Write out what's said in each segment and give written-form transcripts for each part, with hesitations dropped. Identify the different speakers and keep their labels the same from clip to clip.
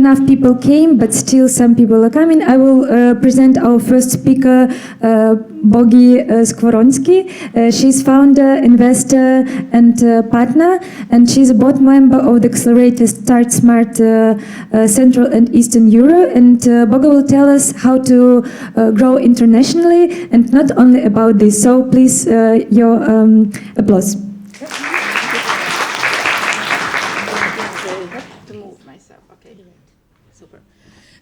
Speaker 1: enough people came, but still some people are coming, I will present our first speaker, Bogusława Cimoszko. She's founder, investor, and partner, and she's a board member of the accelerator StartSmart Central and Eastern Europe. And Boga will tell us how to grow internationally, and not only about this. So please, your applause.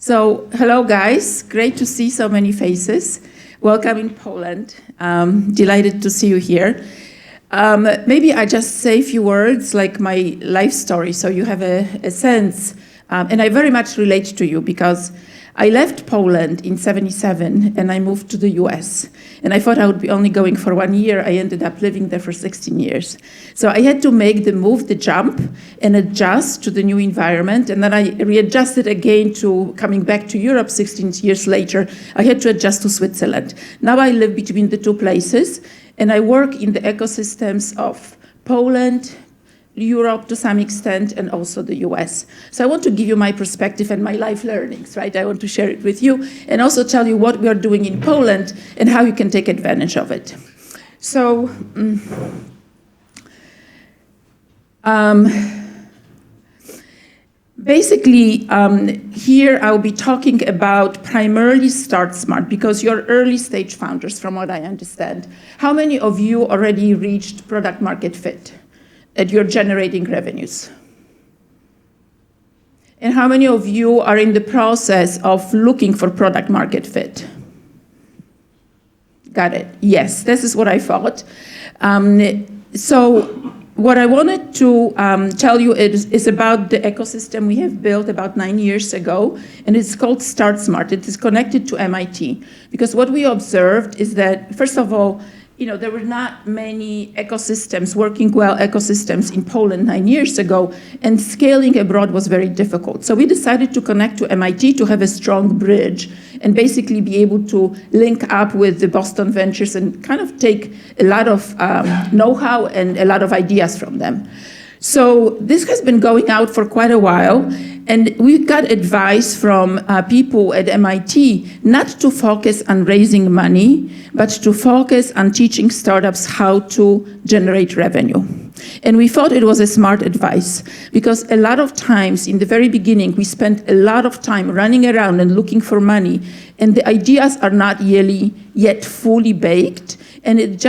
Speaker 2: So, hello guys, great to see so many faces. Welcome in Poland. Delighted to see you here. Maybe I just say a few words like my life story so you have a sense. And I very much relate to you because I left Poland in '77 and I moved to the US. And I thought I would be only going for 1 year. I ended up living there for 16 years. So I had to make the move, the jump, and adjust to the new environment. And then I readjusted again to coming back to Europe 16 years later. I had to adjust to Switzerland. Now I live between the two places and I work in the ecosystems of Poland, Europe to some extent, and also the US. So I want to give you my perspective and my life learnings, right? I want to share it with you and also tell you what we are doing in Poland and how you can take advantage of it. So, basically, here I'll be talking about primarily StartSmart because you're early stage founders from what I understand. How many of you already reached product market fit? That you're generating revenues? And how many of you are in the process of looking for product market fit? Got it. Yes, this is what I thought. So what I wanted to tell you is about the ecosystem we have built about 9 years ago, and it's called StartSmart. It is connected to MIT, because what we observed is that, first of all, there were not many ecosystems, working well ecosystems in Poland 9 years ago, and scaling abroad was very difficult. So we decided to connect to MIT to have a strong bridge and basically be able to link up with the Boston Ventures and kind of take a lot of know-how and a lot of ideas from them. So this has been going out for quite a while, and we got advice from people at MIT not to focus on raising money, but to focus on teaching startups how to generate revenue. And we thought it was a smart advice because a lot of times in the very beginning, we spent a lot of time running around and looking for money, and the ideas are not really yet fully baked, and it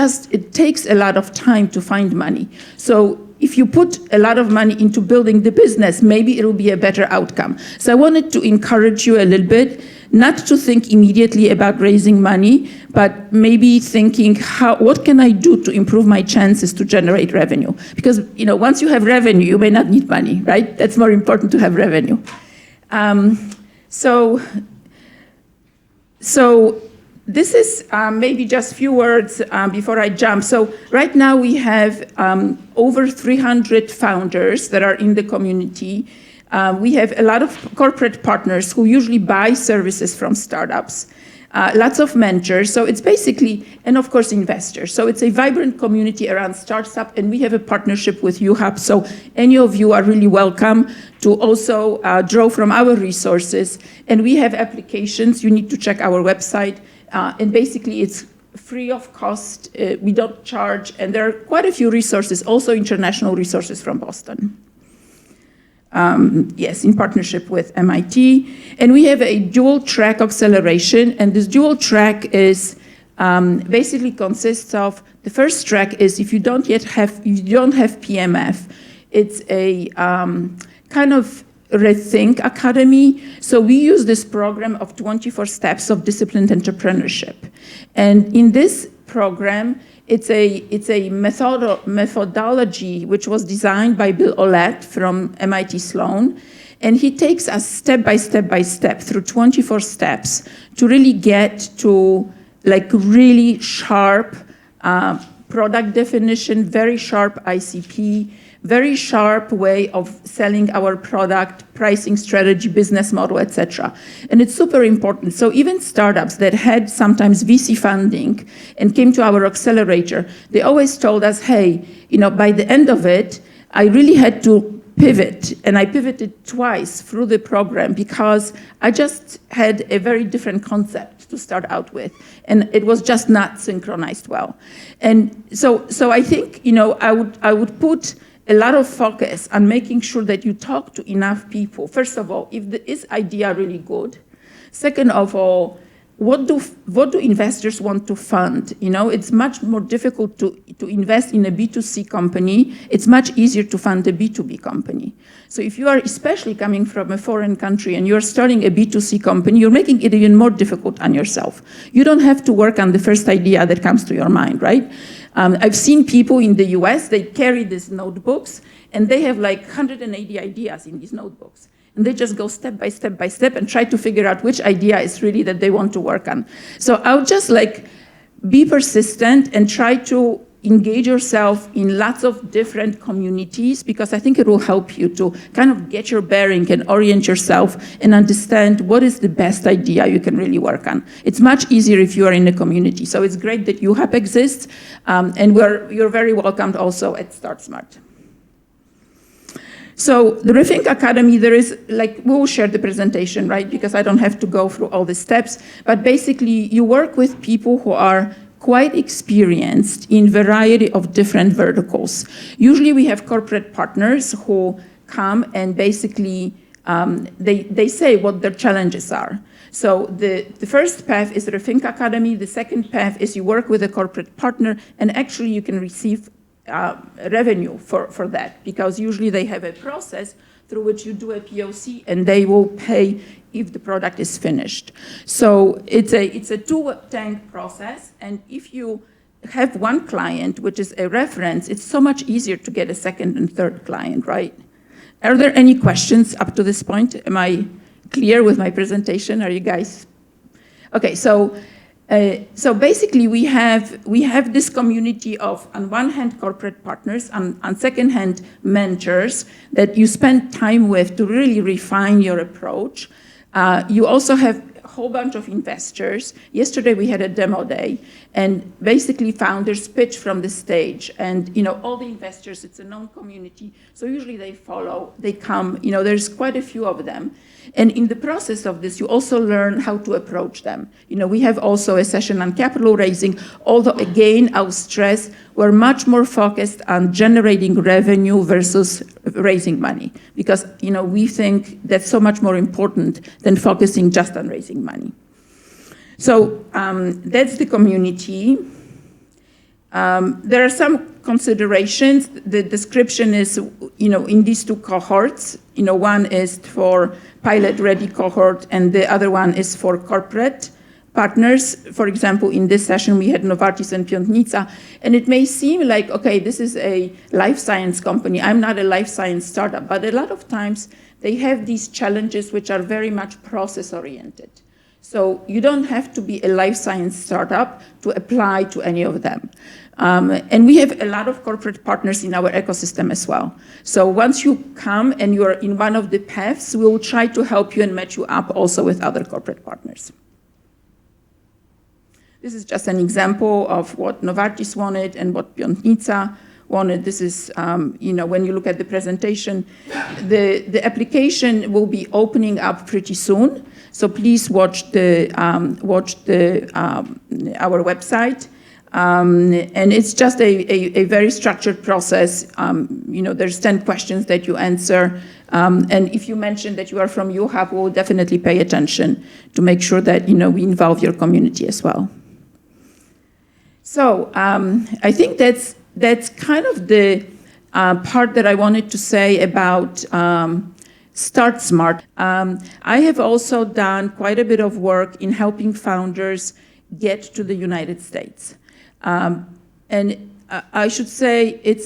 Speaker 2: takes a lot of time to find money. So if you put a lot of money into building the business, maybe it will be a better outcome. So I wanted to encourage you a little bit, not to think immediately about raising money, but maybe thinking, what can I do to improve my chances to generate revenue? Because once you have revenue, you may not need money, right? That's more important to have revenue. So this is maybe just a few words before I jump. So right now we have over 300 founders that are in the community. We have a lot of corporate partners who usually buy services from startups, lots of mentors. So it's basically, and of course investors. So it's a vibrant community around startup, and we have a partnership with UHub. So any of you are really welcome to also draw from our resources. And we have applications. You need to check our website. And basically it's free of cost, we don't charge, and there are quite a few resources, also international resources from Boston. Yes, in partnership with MIT. And we have a dual track acceleration, and this dual track is basically consists of, the first track is if you don't have PMF, it's a kind of Rethink Academy. So we use this program of 24 steps of disciplined entrepreneurship. And in this program, it's a methodology which was designed by Bill Olet from MIT Sloan. And he takes us step by step through 24 steps to really get to like really sharp product definition, very sharp ICP, very sharp way of selling our product, pricing strategy, business model, etc. And it's super important. So even startups that had sometimes VC funding and came to our accelerator, they always told us, hey, by the end of it, I really had to pivot, and I pivoted twice through the program because I just had a very different concept to start out with, and it was just not synchronized well. And so I think, I would put a lot of focus on making sure that you talk to enough people. First of all, is this idea really good? Second of all, what do investors want to fund? It's much more difficult to invest in a B2C company. It's much easier to fund a B2B company. So if you are especially coming from a foreign country and you're starting a B2C company, you're making it even more difficult on yourself. You don't have to work on the first idea that comes to your mind, right? I've seen people in the US, they carry these notebooks and they have like 180 ideas in these notebooks. And they just go step by step by step and try to figure out which idea is really that they want to work on. So I would just be persistent and try to engage yourself in lots of different communities, because I think it will help you to kind of get your bearing and orient yourself and understand what is the best idea you can really work on. It's much easier if you are in a community. So it's great that UHAP exists, and you're very welcomed also at StartSmart. So the Rethink Academy, we will share the presentation, right? Because I don't have to go through all the steps, but basically you work with people who are quite experienced in variety of different verticals. Usually we have corporate partners who come and basically they say what their challenges are. So the first path is Rethink Academy. The second path is you work with a corporate partner and actually you can receive revenue for that, because usually they have a process through which you do a POC and they will pay if the product is finished. So it's a two-tank process, and if you have one client, which is a reference, it's so much easier to get a second and third client, right? Are there any questions up to this point? Am I clear with my presentation? Are you guys? Okay, so basically we have this community of, on one hand, corporate partners, on second hand, mentors that you spend time with to really refine your approach. You also have a whole bunch of investors. Yesterday we had a demo day, and basically founders pitch from the stage, and all the investors, it's a known community, so usually they follow, they come, there's quite a few of them. And in the process of this, you also learn how to approach them. We have also a session on capital raising, although again, I'll stress, we're much more focused on generating revenue versus raising money, because we think that's so much more important than focusing just on raising money. So that's the community. There are some considerations. The description is, in these two cohorts, one is for pilot-ready cohort and the other one is for corporate partners. For example, in this session, we had Novartis and Piątnica, and it may seem like, okay, this is a life science company. I'm not a life science startup, but a lot of times they have these challenges which are very much process-oriented. So you don't have to be a life science startup to apply to any of them. And we have a lot of corporate partners in our ecosystem as well. So once you come and you're in one of the paths, we will try to help you and match you up also with other corporate partners. This is just an example of what Novartis wanted and what Piątnica wanted. This is, when you look at the presentation, the application will be opening up pretty soon. So please watch our website. And it's just a very structured process. There's 10 questions that you answer. And if you mention that you are from UHAP, we'll definitely pay attention to make sure that, we involve your community as well. So I think that's kind of the part that I wanted to say about StartSmart. I have also done quite a bit of work in helping founders get to the United States. And I should say it's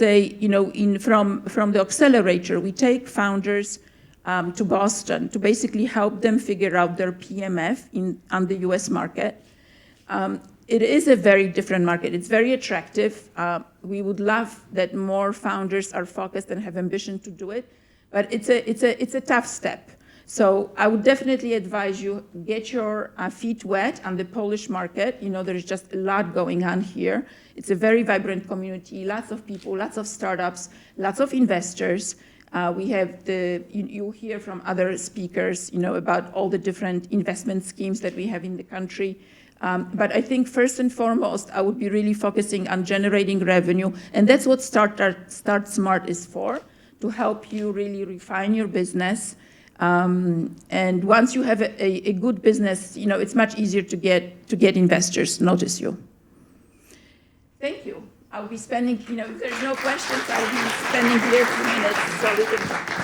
Speaker 2: from the accelerator, we take founders to Boston to basically help them figure out their PMF on the US market. It is a very different market. It's very attractive. We would love that more founders are focused and have ambition to do it, but it's a tough step. So I would definitely advise you get your feet wet on the Polish market. There's just a lot going on here. It's a very vibrant community, lots of people, lots of startups, lots of investors. We have you hear from other speakers, about all the different investment schemes that we have in the country. But I think first and foremost, I would be really focusing on generating revenue. And that's what StartSmart is for, to help you really refine your business. And once you have a good business, it's much easier to get investors notice you. Thank you. I'll be spending, if there's no questions, I'll be spending here a few minutes so we can talk.